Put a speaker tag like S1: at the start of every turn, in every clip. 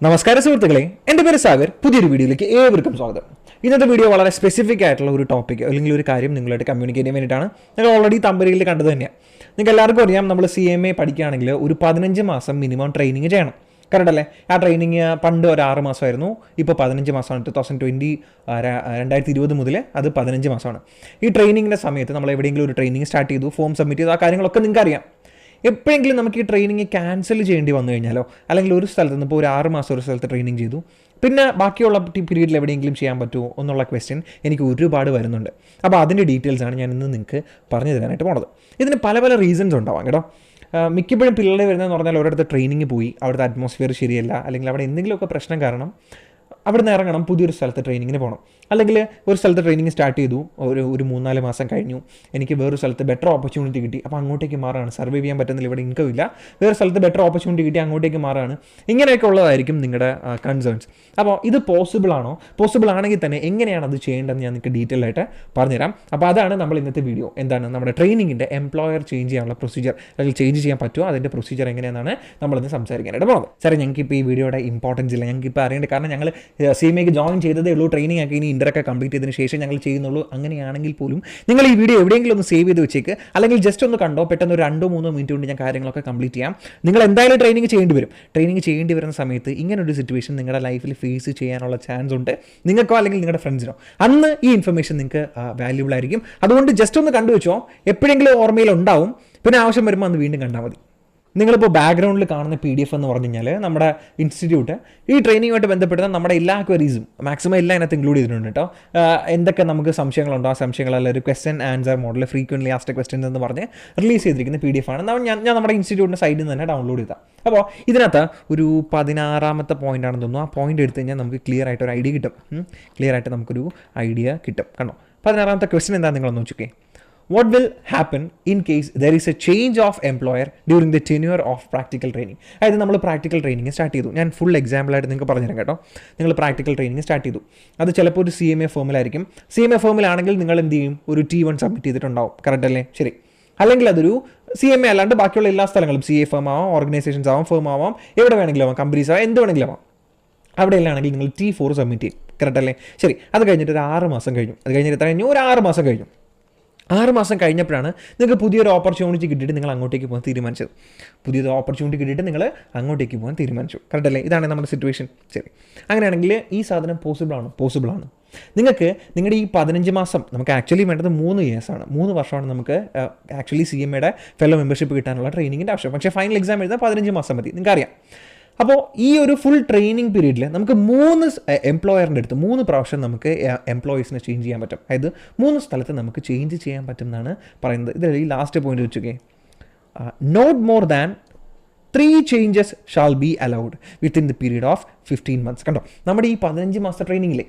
S1: നമസ്കാരം സുഹൃത്തുക്കളെ, എൻ്റെ പേര് സാഗർ. പുതിയൊരു വീഡിയോയിലേക്ക് ഏവർക്കും സ്വാഗതം. ഇന്നത്തെ വീഡിയോ വളരെ സ്പെസിഫിക് ആയിട്ടുള്ള ഒരു ടോപ്പിക് അല്ലെങ്കിൽ ഒരു കാര്യം നിങ്ങളായിട്ട് കമ്മ്യൂണിക്കേറ്റ് ചെയ്യാൻ വേണ്ടിയിട്ടാണ്. നിങ്ങൾ ഓൾറെഡി തമ്പനിയിൽ കണ്ടത് തന്നെയാണ്. നിങ്ങൾക്ക് എല്ലാവർക്കും അറിയാം, നമ്മൾ CMA പഠിക്കുകയാണെങ്കിൽ ഒരു 15 മാസം മിനിമം ട്രെയിനിങ് ചെയ്യണം. കറക്റ്റ് അല്ലേ? ആ ട്രെയിനിങ് പണ്ട് ഒരു 6 മാസമായിരുന്നു, ഇപ്പോൾ 15 മാസമാണ്. 2020 മുതൽ അത് 15 മാസമാണ്. ഈ ട്രെയിനിങ്ങിൻ്റെ സമയത്ത് നമ്മൾ എവിടെയെങ്കിലും ഒരു ട്രെയിനിങ് സ്റ്റാർട്ട് ചെയ്തു, ഫോം സബ്മിറ്റ് ചെയ്തു, ആ കാര്യങ്ങളൊക്കെ നിങ്ങൾക്ക് അറിയാം. എപ്പോഴെങ്കിലും നമുക്ക് ഈ ട്രെയിനിങ് ക്യാൻസൽ ചെയ്യേണ്ടി വന്നു കഴിഞ്ഞാലോ, അല്ലെങ്കിൽ ഒരു സ്ഥലത്ത് നിന്ന് ഇപ്പോൾ ഒരു 6 മാസം ഒരു സ്ഥലത്ത് ട്രെയിനിങ് ചെയ്തു, പിന്നെ ബാക്കിയുള്ള പീരീഡിൽ എവിടെയെങ്കിലും ചെയ്യാൻ പറ്റുമോ എന്നുള്ള ക്വസ്റ്റ്യൻ എനിക്ക് ഒരുപാട് വരുന്നുണ്ട്. അപ്പോൾ അതിൻ്റെ ഡീറ്റെയിൽസാണ് ഞാൻ ഇന്ന് നിങ്ങൾക്ക് പറഞ്ഞു തരാനായിട്ട് പോണത്. ഇതിന് പല പല റീസൺസ് ഉണ്ടാവാം കേട്ടോ. മിക്കപ്പോഴും പിള്ളേർ വരുന്നതെന്ന് പറഞ്ഞാൽ ഒരിടത്ത് ട്രെയിനിങ് പോയി, അവിടുത്തെ അറ്റ്മോസ്ഫിയർ ശരിയല്ല, അല്ലെങ്കിൽ അവിടെ എന്തെങ്കിലുമൊക്കെ പ്രശ്നം കാരണം അവിടെ നിന്ന് ഇറങ്ങണം, പുതിയൊരു സ്ഥലത്ത് ട്രെയിനിങ്ങിന് പോകണം. അല്ലെങ്കിൽ ഒരു സ്ഥലത്ത് ട്രെയിനിങ് സ്റ്റാർട്ട് ചെയ്തു, ഒരു 3-4 മാസം കഴിഞ്ഞു, എനിക്ക് വേറൊരു സ്ഥലത്ത് ബെറ്റർ ഓപ്പർച്യൂണിറ്റി കിട്ടി, അപ്പോൾ അങ്ങോട്ടേക്ക് മാറാണ്. സർവൈവ് ചെയ്യാൻ പറ്റുന്നില്ല, ഇവിടെ ഇൻകം ഇല്ല, വേറെ സ്ഥലത്ത് ബെറ്റർ ഓപ്പർച്യൂണിറ്റി കിട്ടി, അങ്ങോട്ടേക്ക് മാറാണ്. ഇങ്ങനെയൊക്കെ ഉള്ളതായിരിക്കും നിങ്ങളുടെ കൺസേൺസ്. അപ്പോൾ ഇത് പോസിബിൾ ആണോ? പോസിബിൾ ആണെങ്കിൽ തന്നെ എങ്ങനെയാണ് അത് ചെയ്യേണ്ടതെന്ന് ഞാൻ നിങ്ങൾക്ക് ഡീറ്റെയിൽ ആയിട്ട് പറഞ്ഞുതരാം. അപ്പോൾ അതാണ് നമ്മൾ ഇന്നത്തെ വീഡിയോ. എന്താണ് നമ്മുടെ ട്രെയിനിങ്ങിൻ്റെ എംപ്ലോയർ ചേഞ്ച് ചെയ്യാനുള്ള പ്രൊസീജിയർ, അല്ലെങ്കിൽ ചേഞ്ച് ചെയ്യാൻ പറ്റുമോ അതിൻ്റെ പ്രൊസീജിയർ എങ്ങനെയാണെന്നാണ് നമ്മളിന്ന് സംസാരിക്കാനായിട്ട് പോകുന്നത്. സാറേ, ഞങ്ങൾക്ക് ഇപ്പോൾ ഈ വീഡിയോയുടെ ഇമ്പോർട്ടൻസ് ഇല്ല, ഞങ്ങൾക്ക് ഇപ്പോൾ അറിയേണ്ടത്, കാരണം ഞങ്ങൾ CMAക്ക് ജോയിൻ ചെയ്തതേ ഉള്ളൂ, ട്രെയിനിങ് ആക്കി ഇനി ഇൻ്ററൊക്കെ കംപ്ലീറ്റ് ചെയ്തതിന് ശേഷം ഞങ്ങൾ ചെയ്യുന്നുള്ളൂ. അങ്ങനെയാണെങ്കിൽ പോലും നിങ്ങൾ ഈ വീഡിയോ എവിടെയെങ്കിലും ഒന്ന് സേവ് ചെയ്ത് വെച്ചേക്ക്, അല്ലെങ്കിൽ ജസ്റ്റ് ഒന്ന് കണ്ടോ, പെട്ടെന്ന് ഒരു 2-3 മിനിറ്റ് കൊണ്ട് ഞാൻ കാര്യങ്ങളൊക്കെ കംപ്ലീറ്റ് ചെയ്യാം. നിങ്ങൾ എന്തായാലും ട്രെയിനിങ് ചെയ്യേണ്ടി വരും. ട്രെയിനിങ് ചെയ്യേണ്ടി വരുന്ന സമയത്ത് ഇങ്ങനൊരു സിറ്റുവേഷൻ നിങ്ങളുടെ ലൈഫിൽ ഫേസ് ചെയ്യാനുള്ള ചാൻസ് ഉണ്ട്, നിങ്ങൾക്കോ അല്ലെങ്കിൽ നിങ്ങളുടെ ഫ്രണ്ട്സിനോ. അന്ന് ഈ ഇൻഫർമേഷൻ നിങ്ങൾക്ക് വാല്യൂബിൾ ആയിരിക്കും. അതുകൊണ്ട് ജസ്റ്റ് ഒന്ന് കണ്ടുവെച്ചോ, എപ്പോഴെങ്കിലും ഓർമ്മയിൽ ഉണ്ടാവും, പിന്നെ ആവശ്യം വരുമ്പോൾ അന്ന് വീണ്ടും കണ്ടാൽ മതി. നിങ്ങളിപ്പോൾ ബാക്ക്ഗ്രൗണ്ടിൽ കാണുന്ന PDF എന്ന് പറഞ്ഞു കഴിഞ്ഞാൽ നമ്മുടെ ഇൻസ്റ്റിറ്റ്യൂട്ട് ഈ ട്രെയിനിങ്ങുമായിട്ട് ബന്ധപ്പെടുന്ന നമ്മുടെ എല്ലാ ക്വരീസും മാക്സിമം എല്ലാം അതിനകത്ത് ഇൻക്ലൂഡ് ചെയ്തിട്ടുണ്ട് കേട്ടോ. എന്തൊക്കെ നമുക്ക് സംശയങ്ങളുണ്ടോ, ആ സംശയങ്ങളെല്ലാം ഒരു question answer model, frequently asked questions എന്ന് പറഞ്ഞ് റിലീസ് ചെയ്തിരിക്കുന്ന PDF ആണ്. ഞാൻ നമ്മുടെ ഇൻസ്റ്റിറ്റ്യൂട്ടിൻ്റെ സൈഡിൽ നിന്ന് തന്നെ ഡൗൺലോഡ് ചെയ്താൽ. അപ്പോൾ ഇതിനകത്ത് ഒരു 16ാമത്തെ പോയിൻ്റ് ആണെന്ന് തോന്നുന്നു. ആ പോയിൻ്റ് എടുത്ത് കഴിഞ്ഞാൽ നമുക്ക് ക്ലിയർ ആയിട്ട് ഒരു ഐഡിയ കിട്ടും. ക്ലിയർ ആയിട്ട് നമുക്കൊരു ഐഡിയ കിട്ടും. കണ്ടോ, 16ാമത്തെ ക്വസ്റ്റൻ എന്താണെന്ന് നിങ്ങളൊന്ന് നോക്കിക്കേ. What will happen in case there is a change of employer during the tenure of practical training? അതായത് നമ്മൾ പ്രാക്ടിക്കൽ ട്രെയിനിങ് സ്റ്റാർട്ട് ചെയ്തു. ഞാൻ ഫുൾ എക്സാമ്പിളായിട്ട് നിങ്ങൾക്ക് പറഞ്ഞുതരാം കേട്ടോ. നിങ്ങൾ പ്രാക്ടിക്കൽ ട്രെയിനിങ് സ്റ്റാർട്ട് ചെയ്തു, അത് ചിലപ്പോൾ ഒരു CMA ഫോമിലായിരിക്കും. CMA ഫോമിലാണെങ്കിൽ നിങ്ങൾ എന്ത് ചെയ്യും, ഒരു T1 സബ്മിറ്റ് ചെയ്തിട്ടുണ്ടാവും. കറക്റ്റ് അല്ലേ? ശരി. അല്ലെങ്കിൽ അതൊരു CMA അല്ലാണ്ട് ബാക്കിയുള്ള എല്ലാ സ്ഥലങ്ങളും CA ഫേം ആവാം, ഓർഗനൈസേഷൻസ് ആവാം, ഫേം ആവാം, എവിടെ വേണമെങ്കിലും ആവാം, കമ്പനീസ് ആവാം, എന്ത് വേണമെങ്കിലും ആവാം. അവിടെയെല്ലാമാണെങ്കിൽ നിങ്ങൾ T4 സബ്മിറ്റ് ചെയ്യും. കറക്റ്റ് അല്ലേ? ശരി. അത് കഴിഞ്ഞിട്ട് ഒരു 6 മാസം കഴിഞ്ഞു. അത് കഴിഞ്ഞിട്ട് എത്ര കഴിഞ്ഞു? ഒരു 6 മാസം കഴിഞ്ഞു. 6 മാസം കഴിഞ്ഞപ്പോഴാണ് നിങ്ങൾക്ക് പുതിയൊരു ഓപ്പർച്യൂണിറ്റി കിട്ടിയിട്ട് നിങ്ങൾ അങ്ങോട്ടേക്ക് പോകാൻ തീരുമാനിച്ചത്. പുതിയൊരു ഓപ്പർച്യൂണിറ്റി കിട്ടിയിട്ട് നിങ്ങൾ അങ്ങോട്ടേക്ക് പോകാൻ തീരുമാനിച്ചു. കറക്റ്റ് അല്ലേ? ഇതാണ് നമ്മുടെ സിറ്റുവേഷൻ. ശരി. അങ്ങനെയാണെങ്കിൽ ഈ സാധനം പോസിബിളാണ്. നിങ്ങൾക്ക് നിങ്ങളുടെ ഈ 15 മാസം, നമുക്ക് ആക്ച്വലി വേണ്ടത് 3 ഇയേഴ്സാണ്, 3 വർഷമാണ് നമുക്ക് ആക്ച്വലി CMAയുടെ ഫെല്ലോ മെമ്പർഷിപ്പ് കിട്ടാനുള്ള ട്രെയിനിങ്ങിൻ്റെ ആവശ്യം. പക്ഷേ ഫൈനൽ എക്സാം എഴുതാൻ 15 മാസം മതി, നിങ്ങൾക്കറിയാം. അപ്പോൾ ഈ ഒരു ഫുൾ ട്രെയിനിങ് പീരീഡിൽ നമുക്ക് 3 എംപ്ലോയറിൻ്റെ അടുത്ത് 3 പ്രാവശ്യം നമുക്ക് എംപ്ലോയീസിനെ ചേഞ്ച് ചെയ്യാൻ പറ്റും. അതായത് 3 സ്ഥലത്ത് നമുക്ക് ചേഞ്ച് ചെയ്യാൻ പറ്റും എന്നാണ് പറയുന്നത്. ഇതിൽ ഈ ലാസ്റ്റ് പോയിന്റ് വെച്ചോക്കെ, not more than 3 changes shall be allowed within the period of 15 months. കണ്ടോ, നമ്മുടെ ഈ 15 മാസത്തെ ട്രെയിനിങ്ങിൽ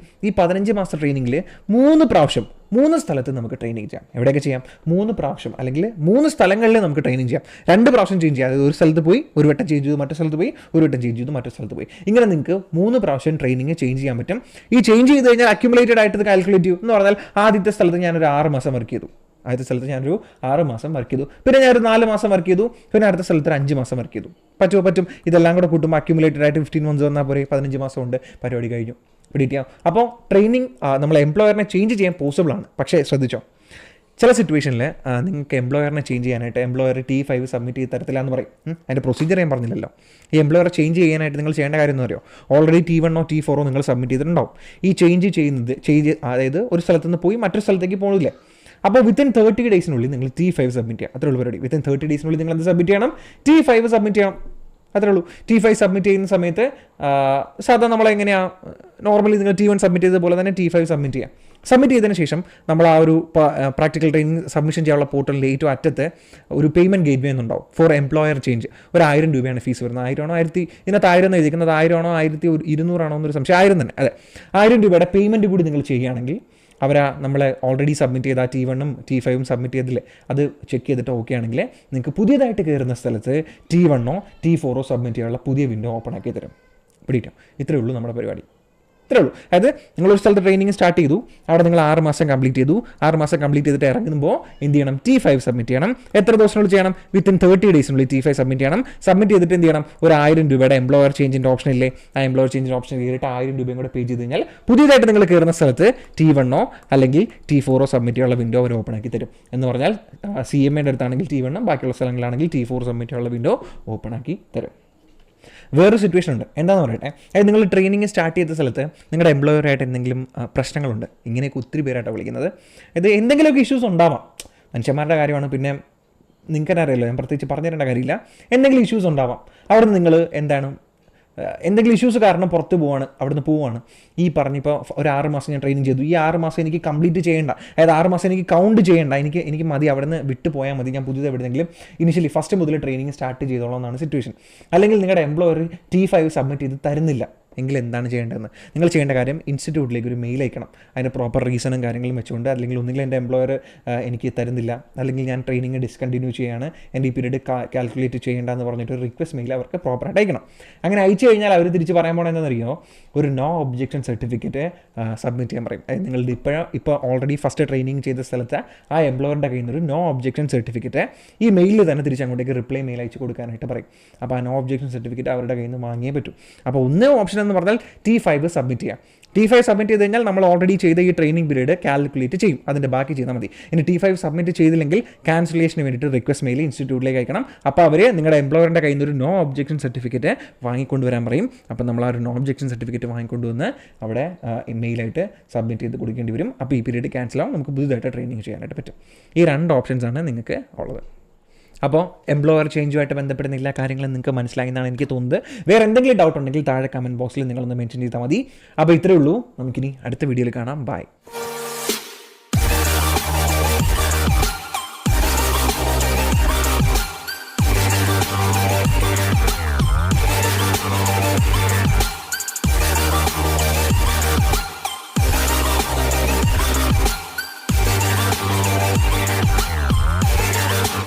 S1: 3 പ്രാവശ്യം 3 സ്ഥലത്ത് നമുക്ക് ട്രെയിനിങ് ചെയ്യാം. എവിടെയൊക്കെ ചെയ്യാം? 3 പ്രാവശ്യം, അല്ലെങ്കിൽ 3 സ്ഥലങ്ങളിൽ നമുക്ക് ട്രെയിനിങ് ചെയ്യാം. 2 പ്രാവശ്യം ചേഞ്ച് ചെയ്യാം. അതായത് ഒരു സ്ഥലത്ത് പോയി ഒരു വട്ടം ചേഞ്ച് ചെയ്തു, മറ്റു സ്ഥലത്ത് പോയി ഒരു വട്ടം ചേഞ്ച് ചെയ്തു, മറ്റു സ്ഥലത്ത് പോയി. ഇങ്ങനെ നിങ്ങൾക്ക് 3 പ്രാവശ്യം ട്രെയിനിങ് ചേഞ്ച് ചെയ്യാൻ പറ്റും. ഈ ചേഞ്ച് ചെയ്ത് കഴിഞ്ഞാൽ അക്യുമുലേറ്റഡ് ആയിട്ട് കാൽക്കുലേറ്റ് ചെയ്യും. എന്ന് പറഞ്ഞാൽ ആദ്യത്തെ സ്ഥലത്ത് ഞാനൊരു 6 മാസം വർക്ക് ചെയ്തു, ആദ്യത്തെ സ്ഥലത്ത് ഞാനൊരു 6 മാസം വർക്ക് ചെയ്തു, പിന്നെ ഞാനൊരു 4 മാസം വർക്ക് ചെയ്തു, പിന്നെ അടുത്ത സ്ഥലത്ത് 5 മാസം വർക്ക് ചെയ്തു. പറ്റും. ഇതെല്ലാം കൂടെ കൂട്ടുമ്പോൾ അക്യുമുലേറ്റഡ് ആയിട്ട് 15 മന്ത്സ് വന്നാൽ പോരെ, 15 മാസം കൊണ്ട് പരിപാടി കഴിഞ്ഞു. പിടിക്കാം. അപ്പോൾ ട്രെയിനിങ് നമ്മൾ എംപ്ലോയറിനെ ചേഞ്ച് ചെയ്യാൻ പോസിബിളാണ്. പക്ഷേ ശ്രദ്ധിച്ചോ, ചില സിറ്റുവേഷനിൽ നിങ്ങൾക്ക് എംപ്ലോയറിനെ ചേഞ്ച് ചെയ്യാനായിട്ട് എംപ്ലോയർ T5 സബ്മിറ്റ് ചെയ്ത് തരത്തില്ല എന്ന് പറയും. അതിൻ്റെ പ്രൊസീജിയർ ഞാൻ പറഞ്ഞില്ലല്ലോ. ഈ എംപ്ലോയറെ ചേഞ്ച് ചെയ്യാനായിട്ട് നിങ്ങൾ ചെയ്യേണ്ട കാര്യം എന്ന് പറയുമോ, ഓൾറെഡി T1 T4 നിങ്ങൾ സബ്മിറ്റ് ചെയ്തിട്ടുണ്ടാവും. ഈ ചേഞ്ച് അതായത് ഒരു സ്ഥലത്ത് നിന്ന് പോയി മറ്റൊരു സ്ഥലത്തേക്ക് പോകുന്നില്ലേ, അപ്പോൾ വിത്തിൻ 30 ഡേയ്സിനുള്ളിൽ നിങ്ങൾ T5 സബ്മിറ്റ് ചെയ്യാം. അത്രേ ഉള്ളൂ പരിപാടി. വിത്തിൻ 30 ഡേയ്സിനുള്ളിൽ നിങ്ങൾ എന്ത് സബ്മിറ്റ് ചെയ്യണം? T5 സബ്മിറ്റ് ചെയ്യണം. അത്രേ ഉള്ളൂ. T5 സബ്മിറ്റ് ചെയ്യുന്ന സമയത്ത് സാധാരണ നമ്മളെങ്ങനെയാണ്, നോർമലി നിങ്ങൾ T1 സബ്മിറ്റ് ചെയ്തതുപോലെ തന്നെ T5 സബ്മിറ്റ് ചെയ്യാം. സബ്മിറ്റ് ചെയ്തതിന് ശേഷം നമ്മൾ ആ ഒരു പ്രാക്ടിക്കൽ ട്രെയിനിങ് സബ്മിഷൻ ചെയ്യാനുള്ള പോർട്ടലിൻ്റെ ഏറ്റവും അറ്റത്ത് ഒരു പേയ്മെൻറ്റ് ഗേറ്റ് വേ എന്നുണ്ടാവും ഫോർ എംപ്ലോയർ ചേഞ്ച്. ഒരു 1000 രൂപയാണ് ഫീസ് വരുന്നത്. 1000 ആണോ 1000, ഇതിനകത്ത് 1000 എന്ന് എഴുതിക്കുന്നത്, 1000 ആണോ 1200 ആണോ എന്നൊരു സംശയം. 1000 തന്നെ, അതെ. 1000 രൂപയുടെ പേയ്മെൻറ്റ് കൂടി നിങ്ങൾ ചെയ്യുകയാണെങ്കിൽ നമ്മൾ ഓൾറെഡി സബ്മിറ്റ് ചെയ്ത T1 T5 സബ്മിറ്റ് ചെയ്തില്ലേ, അത് ചെക്ക് ചെയ്തിട്ട് ഓക്കെ ആണെങ്കിൽ നിങ്ങൾക്ക് പുതിയതായിട്ട് കയറുന്ന സ്ഥലത്ത് T1 T4 സബ്മിറ്റ് ചെയ്യാനുള്ള പുതിയ വിൻഡോ ഓപ്പൺ ആക്കി തരും. പിടിക്കാം. ഇത്രയേ ഉള്ളൂ നമ്മുടെ പരിപാടി. ഇത്രേ ഉള്ളൂ. അതായത് നിങ്ങളൊരു സ്ഥലത്ത് ട്രെയിനിങ് സ്റ്റാർട്ട് ചെയ്തു, അവിടെ നിങ്ങൾ 6 മാസം കംപ്ലീറ്റ് ചെയ്തു. 6 മാസം കംപ്ലീറ്റ് ചെയ്തിട്ട് ഇറങ്ങുമ്പോൾ എന്ത് ചെയ്യണം? T5 സബ്മിറ്റ് ചെയ്യണം. എത്ര ദിവസത്തിനുള്ളിൽ ചെയ്യണം? വിത്തിൻ 30 ഡേയ്സിനുള്ളിൽ T5 സബ്മിറ്റ് ചെയ്യണം. സബ്മിറ്റ് ചെയ്തിട്ട് എന്ത് ചെയ്യണം? ഒരു 1000 രൂപയുടെ എംപ്ലോയർ ചേഞ്ചിൻ്റെ ഓപ്ഷൻ ഇല്ലേ, ആ എംപ്ലോയർ ചേഞ്ചിൻ്റെ ഓപ്ഷൻ കയറിയിട്ട് 1000 രൂപയും കൂടെ പേ ചെയ്ത് കഴിഞ്ഞാൽ പുതിയതായിട്ട് നിങ്ങൾ കയറുന്ന സ്ഥലത്ത് T1 അല്ലെങ്കിൽ T4 സബ്മിറ്റ് ചെയ്യാനുള്ള വിൻഡോ അവർ ഓപ്പൺ ആക്കി തരും. എന്ന് പറഞ്ഞാൽ CMAൻ്റെ അടുത്താണെങ്കിൽ T1, ബാക്കിയുള്ള സ്ഥലങ്ങളാണെങ്കിൽ T4 സബ്മിറ്റ് ചെയ്യാനുള്ള വിൻഡോ ഓപ്പൺ ആക്കി തരും. വേറൊരു സിറ്റുവേഷൻ ഉണ്ട്, എന്താണെന്ന് പറയട്ടെ. അതായത് നിങ്ങൾ ട്രെയിനിങ് സ്റ്റാർട്ട് ചെയ്ത സ്ഥലത്ത് നിങ്ങളുടെ എംപ്ലോയറായിട്ട് എന്തെങ്കിലും പ്രശ്നങ്ങളുണ്ട്. ഇങ്ങനെയൊക്കെ ഒത്തിരി പേരായിട്ടാണ് വിളിക്കുന്നത്. ഇത് എന്തെങ്കിലുമൊക്കെ ഇഷ്യൂസ് ഉണ്ടാവാം, മനുഷ്യന്മാരുടെ കാര്യമാണ്. പിന്നെ നിങ്ങൾക്ക് തന്നെ അറിയാമല്ലോ, ഞാൻ പ്രത്യേകിച്ച് പറഞ്ഞു തരേണ്ട കാര്യമില്ല. എന്തെങ്കിലും ഇഷ്യൂസ് ഉണ്ടാവാം. അവിടെ നിന്ന് നിങ്ങൾ എന്തെങ്കിലും ഇഷ്യൂസ് കാരണം പുറത്ത് അവിടുന്ന് പോവുകയാണ്. ഈ പറഞ്ഞിപ്പോൾ ഒരു 6 മാസം ഞാൻ ട്രെയിനിങ് ചെയ്തു, ഈ 6 മാസം എനിക്ക് കംപ്ലീറ്റ് ചെയ്യേണ്ട, അതായത് 6 മാസം എനിക്ക് കൗണ്ട് ചെയ്യേണ്ട, എനിക്ക് മതി, അവിടെ നിന്ന് വിട്ട് പോയാൽ മതി, ഞാൻ പുതിയത് എവിടെയെങ്കിലും ഇനിഷ്യലി ഫസ്റ്റ് മുതൽ ട്രെയിനിങ് സ്റ്റാർട്ട് ചെയ്തോളാം എന്നാണ് സിറ്റുവേഷൻ. അല്ലെങ്കിൽ നിങ്ങളുടെ എംപ്ലോയർ T5 സബ്മിറ്റ് ചെയ്ത് തരുന്നില്ല എങ്കിൽ എന്താണ് ചെയ്യേണ്ടതെന്ന് നിങ്ങൾ ചെയ്യേണ്ട കാര്യം, ഇൻസ്റ്റിറ്റ്യൂട്ടിലേക്ക് ഒരു മെയിൽ അയക്കണം. അതിൻ്റെ പ്രോപ്പർ റീസണും കാര്യങ്ങളും വെച്ചുകൊണ്ട്. അല്ലെങ്കിൽ ഒന്നുകിൽ എൻ്റെ എംപ്ലോയർ എനിക്ക് തരുന്നില്ല, അല്ലെങ്കിൽ ഞാൻ ട്രെയിനിങ് ഡിസ്കണ്ടിന്യൂ ചെയ്യാണ്, എൻ്റെ ഈ പീരീഡ് കാൽക്കുലേറ്റ് ചെയ്യേണ്ടെന്ന് പറഞ്ഞിട്ട് ഒരു റിക്വസ്റ്റ് മെയിൽ അവർക്ക് പ്രോപ്പറായിട്ട് അയക്കണം. അങ്ങനെ അയച്ചു കഴിഞ്ഞാൽ അവർ തിരിച്ച് പറയാൻ പോകണമെന്നറിയോ, ഒരു നോ ഒബ്ജെക്ഷൻ സർട്ടിഫിക്കറ്റ് സബ്മിറ്റ് ചെയ്യാൻ പറയും. അതായത് നിങ്ങളുടെ ഇപ്പോൾ ഓൾറെഡി ഫസ്റ്റ് ട്രെയിനിങ് ചെയ്ത സ്ഥലത്ത് ആ എംപ്ലോയറുടെ കയ്യിൽ നിന്നൊരു നോ ഒബ്ജെക്ഷൻ സർട്ടിഫിക്കറ്റ് ഈ മെയിലിൽ തന്നെ തിരിച്ച് അങ്ങോട്ടേക്ക് റിപ്ലൈ മെയിൽ അയച്ച് കൊടുക്കാനായിട്ട് പറയും. അപ്പോൾ ആ നോ ഒബ്ജെക്ഷൻ സർട്ടിഫിക്കറ്റ് അവരുടെ കയ്യിൽ നിന്ന് വാങ്ങിയേ പറ്റൂ. അപ്പോൾ ഒന്ന് ഓപ്ഷൻ എന്ന് പറഞ്ഞാൽ T5 സബ്മിറ്റ് ചെയ്യാം. T5 സബ്മിറ്റ് ചെയ്ത് കഴിഞ്ഞാൽ നമ്മൾ ഓൾറെഡി ചെയ്ത ഈ ട്രെയിനിങ് പീരീഡ് കാൽക്കുലേറ്റ് ചെയ്യും, അതിൻ്റെ ബാക്കി ചെയ്താൽ മതി. ഇനി T5 സബ്മിറ്റ് ചെയ്തില്ലെങ്കിൽ ക്യാൻസലേഷന് വേണ്ടിയിട്ട് റിക്വസ്റ്റ് മെയിൽ ഇൻസ്റ്റിറ്റ്യൂട്ടിലേക്ക് അയക്കണം. അപ്പോൾ അവർ നിങ്ങളുടെ എംപ്ലോയറിൻ്റെ കയ്യിൽ നിന്ന് ഒരു നോ ഒബ്ജെക്ഷൻ സർട്ടിഫിക്കറ്റ് വാങ്ങിക്കൊണ്ടുവരാൻ പറയും. അപ്പോൾ നമ്മൾ ആ ഒരു നോ ഒബ്ജെക്ഷൻ സർട്ടിഫിക്കറ്റ് വാങ്ങിക്കൊണ്ടുവന്ന് അവിടെ മെയിലായിട്ട് സബ്മിറ്റ് ചെയ്ത് കൊടുക്കേണ്ടി വരും. അപ്പോൾ ഈ പീരീഡ് ക്യാൻസൽ ആവും, നമുക്ക് പുതുതായിട്ട് ട്രെയിനിങ് ചെയ്യാനായിട്ട് പറ്റും. ഈ 2 ഓപ്ഷൻസാണ് നിങ്ങൾക്ക് ഉള്ളത്. അപ്പോൾ എംപ്ലോയർ ചേഞ്ചുമായിട്ട് ബന്ധപ്പെടുന്ന എല്ലാ കാര്യങ്ങളും നിങ്ങൾക്ക് മനസ്സിലായി എന്നാണ് എനിക്ക് തോന്നുന്നത്. വേറെ എന്തെങ്കിലും ഡൗട്ട് ഉണ്ടെങ്കിൽ താഴെ കമൻറ്റ് ബോക്സിൽ നിങ്ങളൊന്ന് മെൻഷൻ ചെയ്താൽ മതി. അപ്പോൾ ഇത്രയേ ഉള്ളൂ, നമുക്കിനി അടുത്ത വീഡിയോയിൽ കാണാം. ബൈ.